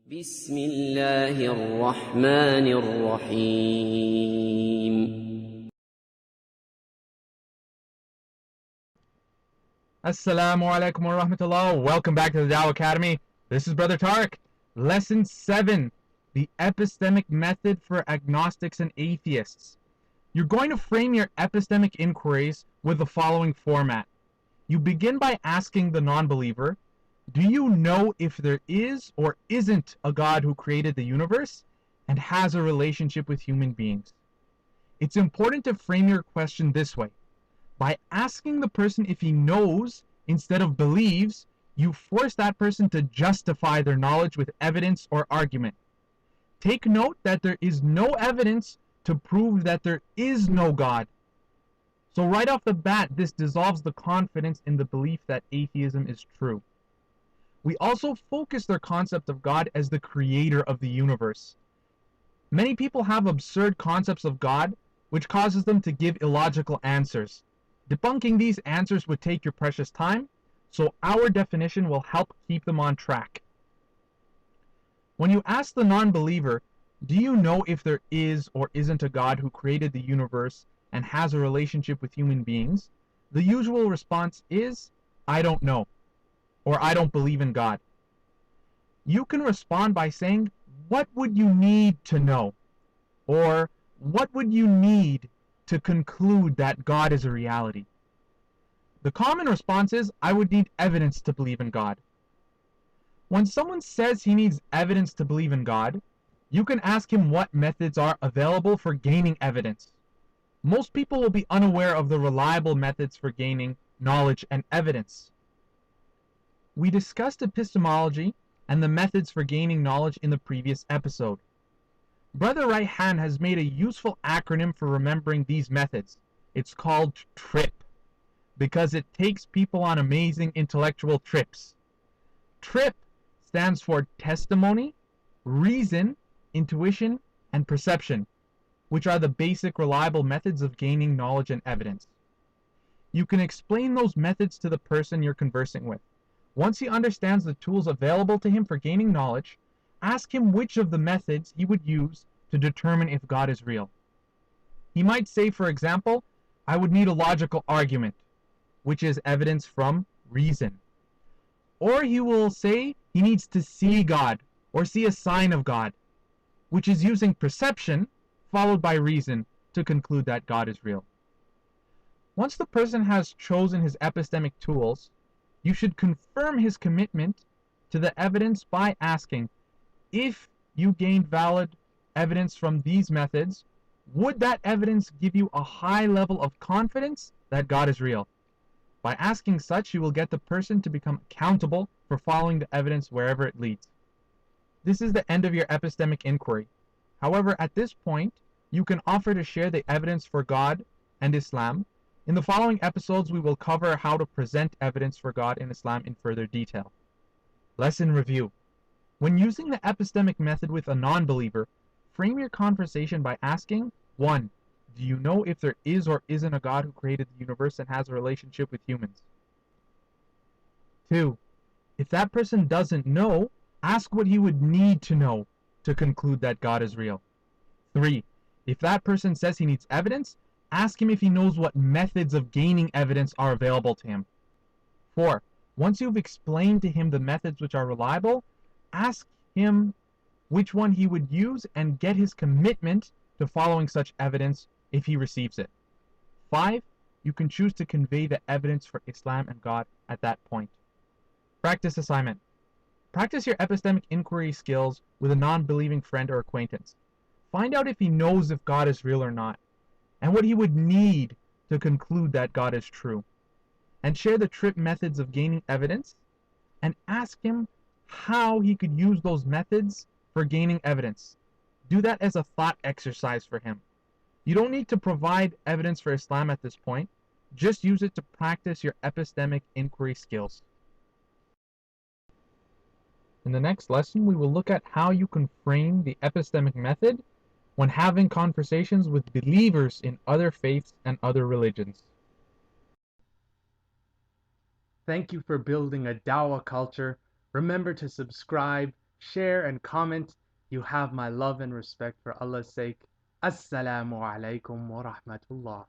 بسم الله الرحمن الرحيم. Assalamu alaikum wa rahmatullah. Welcome back to the Dawah Academy. This is Brother Tariq. Lesson 7, the epistemic method for agnostics and atheists. You're going to frame your epistemic inquiries with the following format. You begin by asking the non-believer, do you know if there is or isn't a God who created the universe and has a relationship with human beings? It's important to frame your question this way. By asking the person if he knows instead of believes, you force that person to justify their knowledge with evidence or argument. Take note that there is no evidence to prove that there is no God. So right off the bat, this dissolves the confidence in the belief that atheism is true. We also focus their concept of God as the creator of the universe. Many people have absurd concepts of God, which causes them to give illogical answers. Debunking these answers would take your precious time, so our definition will help keep them on track. When you ask the non-believer, do you know if there is or isn't a God who created the universe and has a relationship with human beings, the usual response is, I don't know, or I don't believe in God. You can respond by saying, what would you need to know? Or what would you need to conclude that God is a reality? The common response is, I would need evidence to believe in God. When someone says he needs evidence to believe in God, you can ask him what methods are available for gaining evidence. Most people will be unaware of the reliable methods for gaining knowledge and evidence. We discussed epistemology and the methods for gaining knowledge in the previous episode. Brother Raihan has made a useful acronym for remembering these methods. It's called TRIP, because it takes people on amazing intellectual trips. TRIP stands for testimony, reason, intuition, and perception, which are the basic reliable methods of gaining knowledge and evidence. You can explain those methods to the person you're conversing with. Once he understands the tools available to him for gaining knowledge, ask him which of the methods he would use to determine if God is real. He might say, for example, I would need a logical argument, which is evidence from reason. Or he will say he needs to see God, or see a sign of God, which is using perception followed by reason to conclude that God is real. Once the person has chosen his epistemic tools, you should confirm his commitment to the evidence by asking, if you gained valid evidence from these methods, would that evidence give you a high level of confidence that God is real? By asking such, you will get the person to become accountable for following the evidence wherever it leads. This is the end of your epistemic inquiry. However, at this point, you can offer to share the evidence for God and Islam. In the following episodes, we will cover how to present evidence for God and Islam in further detail. Lesson review. When using the epistemic method with a non-believer, frame your conversation by asking, 1. Do you know if there is or isn't a God who created the universe and has a relationship with humans? 2. If that person doesn't know, ask what he would need to know to conclude that God is real. 3. If that person says he needs evidence, ask him if he knows what methods of gaining evidence are available to him. 4. Once you've explained to him the methods which are reliable, ask him which one he would use and get his commitment to following such evidence if he receives it. 5. You can choose to convey the evidence for Islam and God at that point. Practice assignment. Practice your epistemic inquiry skills with a non-believing friend or acquaintance. Find out if he knows if God is real or not, and what he would need to conclude that God is true. And share the TRIP methods of gaining evidence, and ask him how he could use those methods for gaining evidence. Do that as a thought exercise for him. You don't need to provide evidence for Islam at this point. Just use it to practice your epistemic inquiry skills. In the next lesson, we will look at how you can frame the epistemic method when having conversations with believers in other faiths and other religions. Thank you for building a Dawah culture. Remember to subscribe, share, and comment. You have my love and respect for Allah's sake. Assalamu alaikum wa rahmatullah.